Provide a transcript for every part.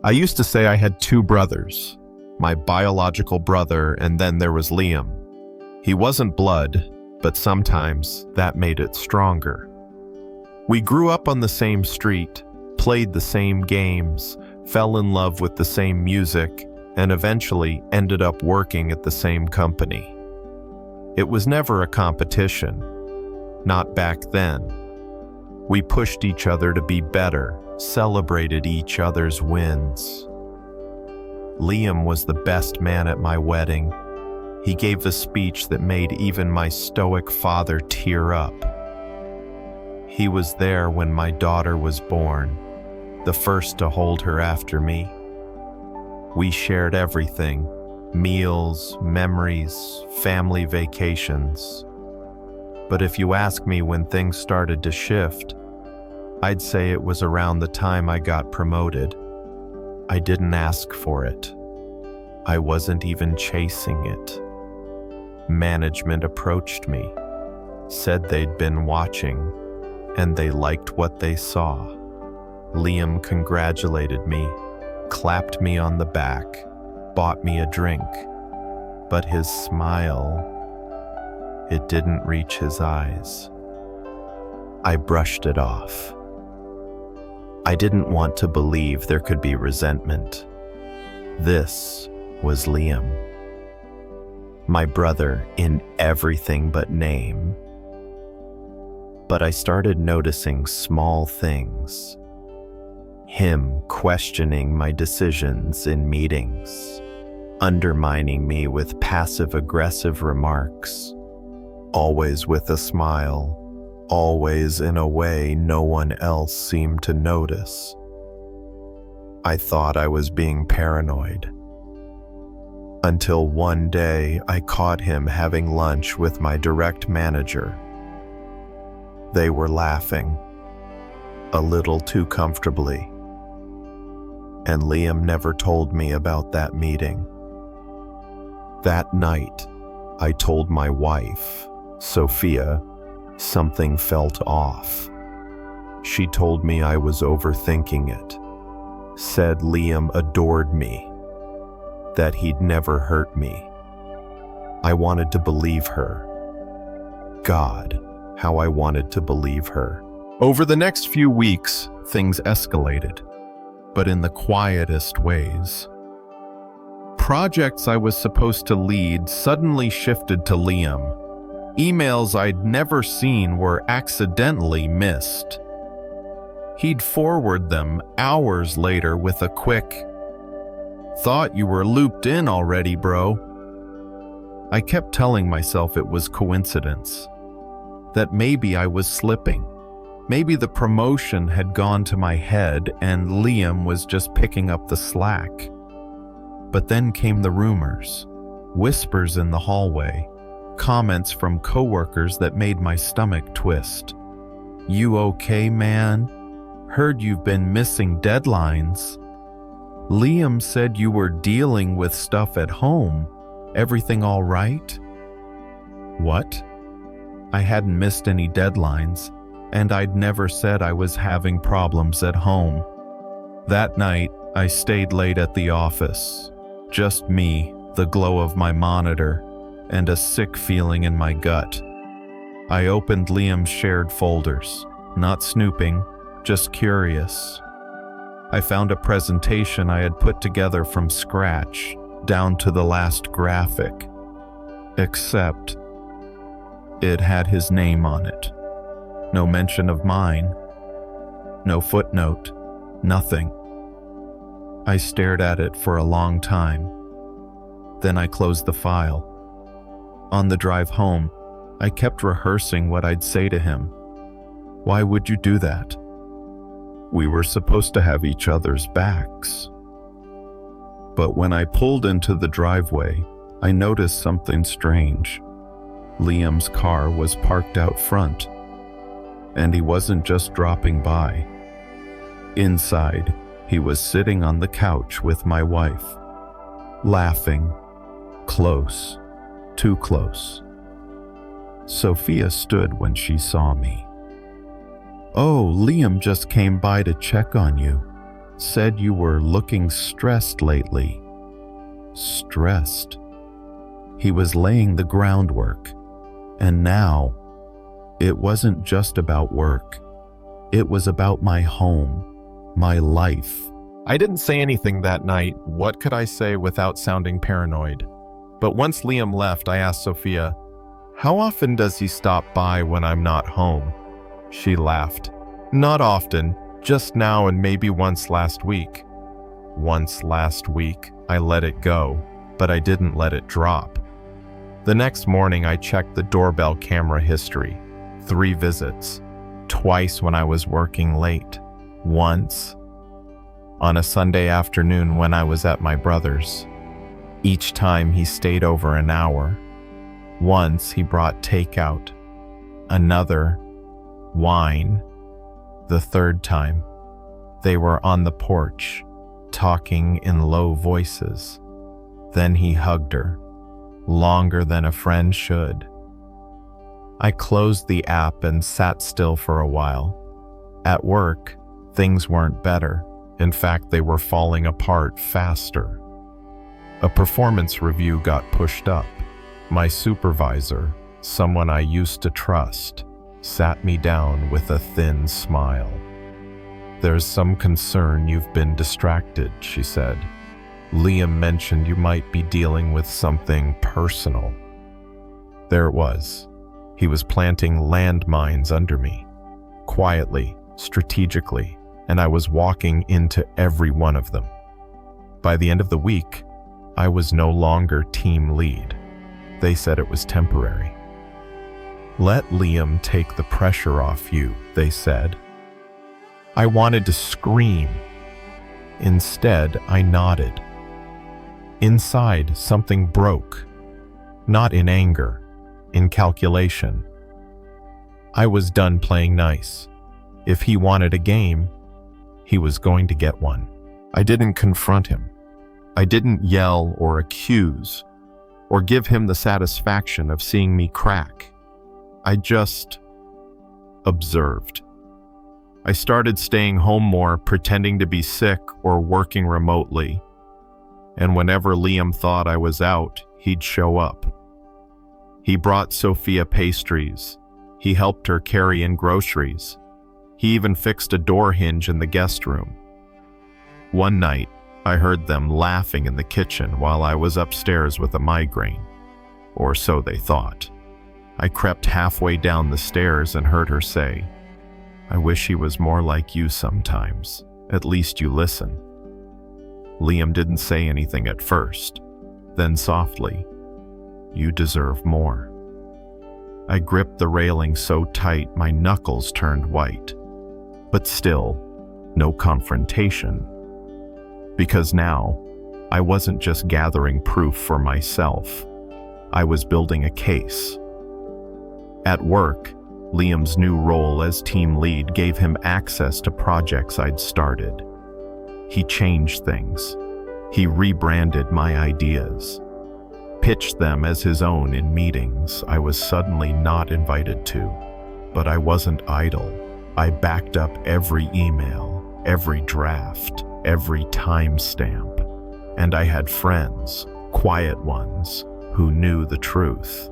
I used to say I had two brothers, my biological brother, and then there was Liam. He wasn't blood, but sometimes that made it stronger. We grew up on the same street, played the same games, fell in love with the same music, and eventually ended up working at the same company. It was never a competition, not back then. We pushed each other to be better, celebrated each other's wins. Liam was the best man at my wedding. He gave a speech that made even my stoic father tear up. He was there when my daughter was born, the first to hold her after me. We shared everything: meals, memories, family vacations. But if you ask me when things started to shift, I'd say it was around the time I got promoted. I didn't ask for it. I wasn't even chasing it. Management approached me, said they'd been watching, and they liked what they saw. Liam congratulated me, clapped me on the back, bought me a drink, but his smile, it didn't reach his eyes. I brushed it off. I didn't want to believe there could be resentment. This was Liam, my brother in everything but name. But I started noticing small things. Him questioning my decisions in meetings, undermining me with passive-aggressive remarks, always with a smile, always in a way no one else seemed to notice. I thought I was being paranoid. Until one day I caught him having lunch with my direct manager. They were laughing, a little too comfortably. And Liam never told me about that meeting. That night, I told my wife, Sophia, something felt off. She told me I was overthinking it, said Liam adored me, that he'd never hurt me. I wanted to believe her. God, how I wanted to believe her. Over the next few weeks, things escalated, but in the quietest ways. Projects I was supposed to lead suddenly shifted to Liam. Emails I'd never seen were accidentally missed. He'd forward them hours later with a quick, "Thought you were looped in already, bro." I kept telling myself it was coincidence, that maybe I was slipping. Maybe the promotion had gone to my head and Liam was just picking up the slack. But then came the rumors, whispers in the hallway, comments from coworkers that made my stomach twist. "You okay, man? Heard you've been missing deadlines. Liam said you were dealing with stuff at home. Everything all right?" What? I hadn't missed any deadlines, and I'd never said I was having problems at home. That night, I stayed late at the office. Just me, the glow of my monitor, and a sick feeling in my gut. I opened Liam's shared folders, not snooping, just curious. I found a presentation I had put together from scratch, down to the last graphic. Except, it had his name on it. No mention of mine. No footnote. Nothing. I stared at it for a long time. Then I closed the file. On the drive home, I kept rehearsing what I'd say to him. Why would you do that? We were supposed to have each other's backs. But when I pulled into the driveway, I noticed something strange. Liam's car was parked out front, and he wasn't just dropping by. Inside, he was sitting on the couch with my wife, laughing, close, too close. Sophia stood when she saw me. "Oh, Liam just came by to check on you," said you were looking stressed lately. Stressed. He was laying the groundwork. And now, it wasn't just about work. It was about my home, my life. I didn't say anything that night. What could I say without sounding paranoid? But once Liam left, I asked Sophia, "How often does he stop by when I'm not home?" She laughed. "Not often, just now and maybe once last week." Once last week, I let it go, but I didn't let it drop. The next morning, I checked the doorbell camera history. 3 visits. Twice when I was working late. Once on a Sunday afternoon when I was at my brother's. Each time he stayed over an hour. Once he brought takeout. Another, wine. The third time, they were on the porch, talking in low voices. Then he hugged her, longer than a friend should. I closed the app and sat still for a while. At work, things weren't better. In fact, they were falling apart faster. A performance review got pushed up. My supervisor, someone I used to trust, sat me down with a thin smile. "There's some concern you've been distracted," she said. "Liam mentioned you might be dealing with something personal." There it was. He was planting landmines under me, quietly, strategically, and I was walking into every one of them. By the end of the week, I was no longer team lead. They said it was temporary. "Let Liam take the pressure off you," they said. I wanted to scream. Instead, I nodded. Inside, something broke. Not in anger, in calculation. I was done playing nice. If he wanted a game, he was going to get one. I didn't confront him. I didn't yell or accuse, or give him the satisfaction of seeing me crack. I just observed. I started staying home more, pretending to be sick or working remotely. And whenever Liam thought I was out, he'd show up. He brought Sophia pastries. He helped her carry in groceries. He even fixed a door hinge in the guest room. One night, I heard them laughing in the kitchen while I was upstairs with a migraine. Or so they thought. I crept halfway down the stairs and heard her say, "I wish he was more like you sometimes. At least you listen." Liam didn't say anything at first. Then softly, "You deserve more." I gripped the railing so tight my knuckles turned white. But still, no confrontation. Because now, I wasn't just gathering proof for myself. I was building a case. At work, Liam's new role as team lead gave him access to projects I'd started. He changed things. He rebranded my ideas, pitched them as his own in meetings I was suddenly not invited to. But I wasn't idle. I backed up every email, every draft, every timestamp. And I had friends, quiet ones, who knew the truth.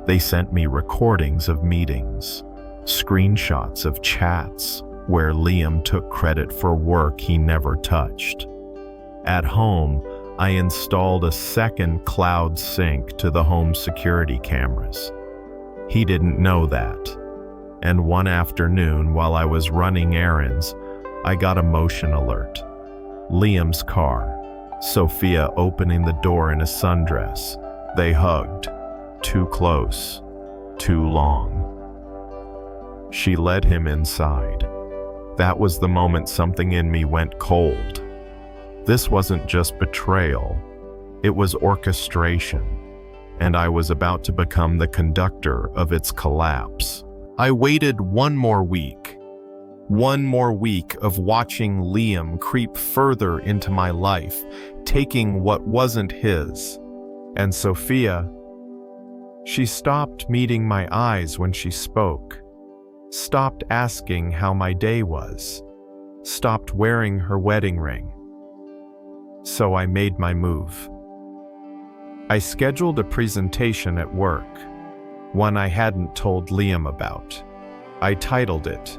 They sent me recordings of meetings, screenshots of chats where Liam took credit for work he never touched. At home, I installed a second cloud sync to the home security cameras. He didn't know that. And one afternoon, while I was running errands, I got a motion alert. Liam's car, Sophia opening the door in a sundress. They hugged. Too close. Too long. She led him inside. That was the moment something in me went cold. This wasn't just betrayal. It was orchestration. And I was about to become the conductor of its collapse. I waited one more week. One more week of watching Liam creep further into my life, taking what wasn't his. And Sophia, she stopped meeting my eyes when she spoke, stopped asking how my day was, stopped wearing her wedding ring. So I made my move. I scheduled a presentation at work, one I hadn't told Liam about. I titled it,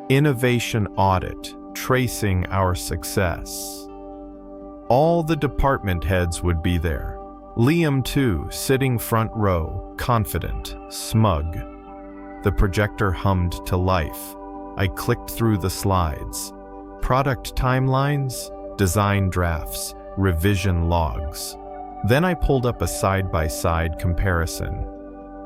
Innovation Audit, Tracing Our Success. All the department heads would be there. Liam too, sitting front row, confident, smug. The projector hummed to life. I clicked through the slides. Product timelines, design drafts, revision logs. Then I pulled up a side-by-side comparison.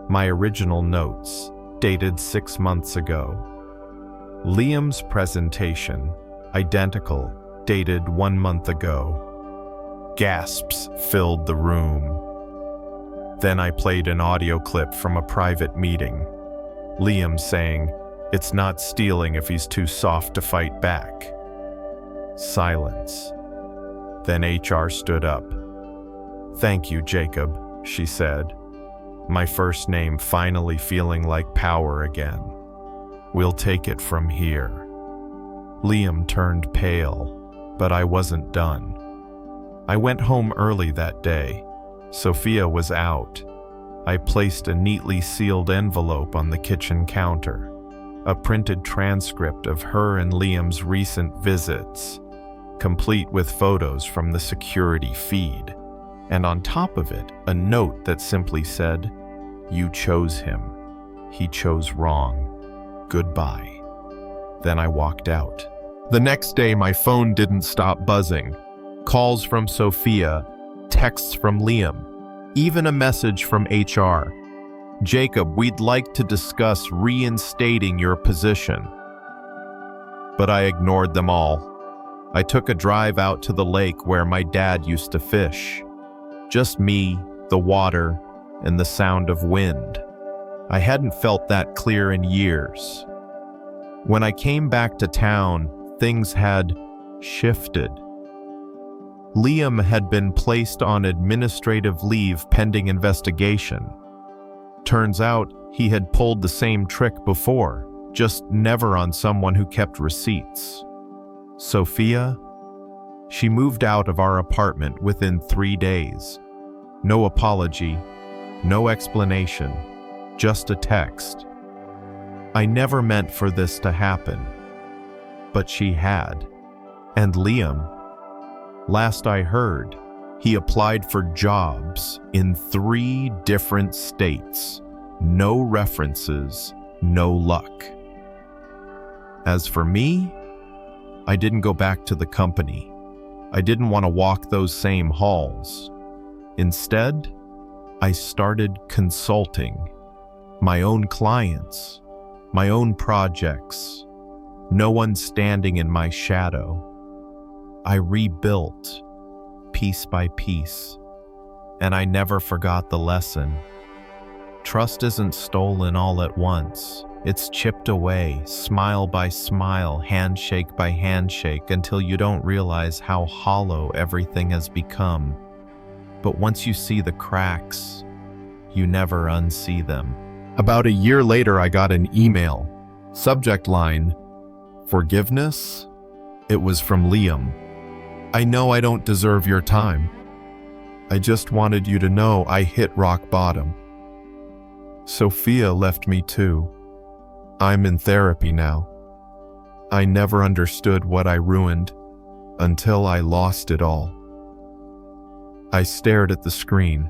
My original notes, dated 6 months ago. Liam's presentation, identical, dated 1 month ago. Gasps filled the room. Then I played an audio clip from a private meeting. Liam saying, "It's not stealing if he's too soft to fight back." Silence. Then HR stood up. "Thank you, Jacob," she said, my first name finally feeling like power again. "We'll take it from here." Liam turned pale, but I wasn't done. I went home early that day. Sophia was out. I placed a neatly sealed envelope on the kitchen counter, a printed transcript of her and Liam's recent visits, complete with photos from the security feed, and on top of it, a note that simply said, "You chose him. He chose wrong. Goodbye." Then I walked out. The next day, my phone didn't stop buzzing. Calls from Sophia, texts from Liam, even a message from HR. "Jacob, we'd like to discuss reinstating your position." But I ignored them all. I took a drive out to the lake where my dad used to fish. Just me, the water, and the sound of wind. I hadn't felt that clear in years. When I came back to town, things had shifted. Liam had been placed on administrative leave pending investigation. Turns out he had pulled the same trick before, just never on someone who kept receipts. Sophia? She moved out of our apartment within 3 days. No apology, no explanation, just a text. I never meant for this to happen, but she had. And Liam, last I heard, he applied for jobs in 3 different states. No references, no luck. As for me, I didn't go back to the company. I didn't want to walk those same halls. Instead, I started consulting. My own clients, my own projects. No one standing in my shadow. I rebuilt, piece by piece, and I never forgot the lesson. Trust isn't stolen all at once. It's chipped away, smile by smile, handshake by handshake, until you don't realize how hollow everything has become. But once you see the cracks, you never unsee them. About a year later, I got an email. Subject line, "Forgiveness?" It was from Liam. "I know I don't deserve your time. I just wanted you to know I hit rock bottom. Sophia left me too. I'm in therapy now. I never understood what I ruined until I lost it all." I stared at the screen,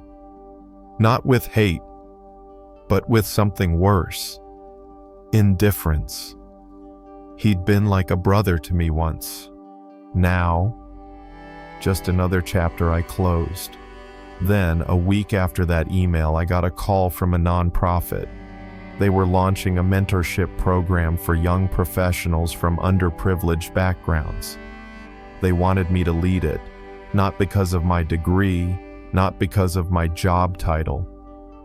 not with hate, but with something worse. Indifference. He'd been like a brother to me once. Now, just another chapter I closed. Then, a week after that email, I got a call from a nonprofit. They were launching a mentorship program for young professionals from underprivileged backgrounds. They wanted me to lead it, not because of my degree, not because of my job title,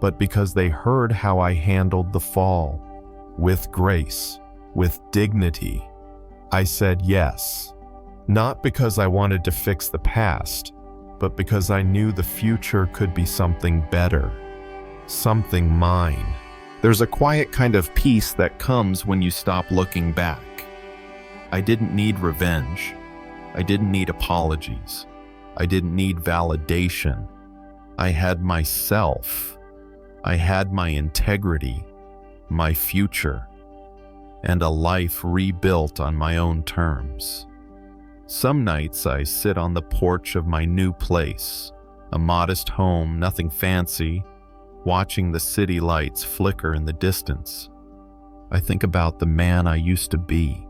but because they heard how I handled the fall, with grace, with dignity. I said yes, not because I wanted to fix the past, but because I knew the future could be something better, something mine. There's a quiet kind of peace that comes when you stop looking back. I didn't need revenge. I didn't need apologies. I didn't need validation. I had myself. I had my integrity, my future, and a life rebuilt on my own terms. Some nights I sit on the porch of my new place, a modest home, nothing fancy, watching the city lights flicker in the distance. I think about the man I used to be,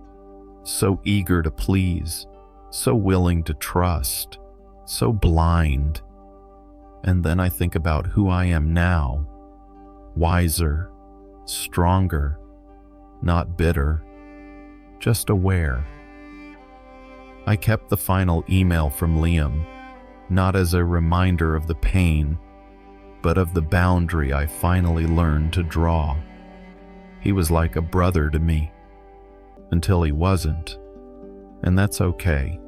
so eager to please, so willing to trust, so blind. And then I think about who I am now, wiser, stronger, not bitter, just aware. I kept the final email from Liam, not as a reminder of the pain, but of the boundary I finally learned to draw. He was like a brother to me, until he wasn't. And that's okay,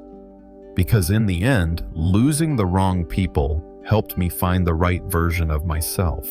because in the end, losing the wrong people helped me find the right version of myself.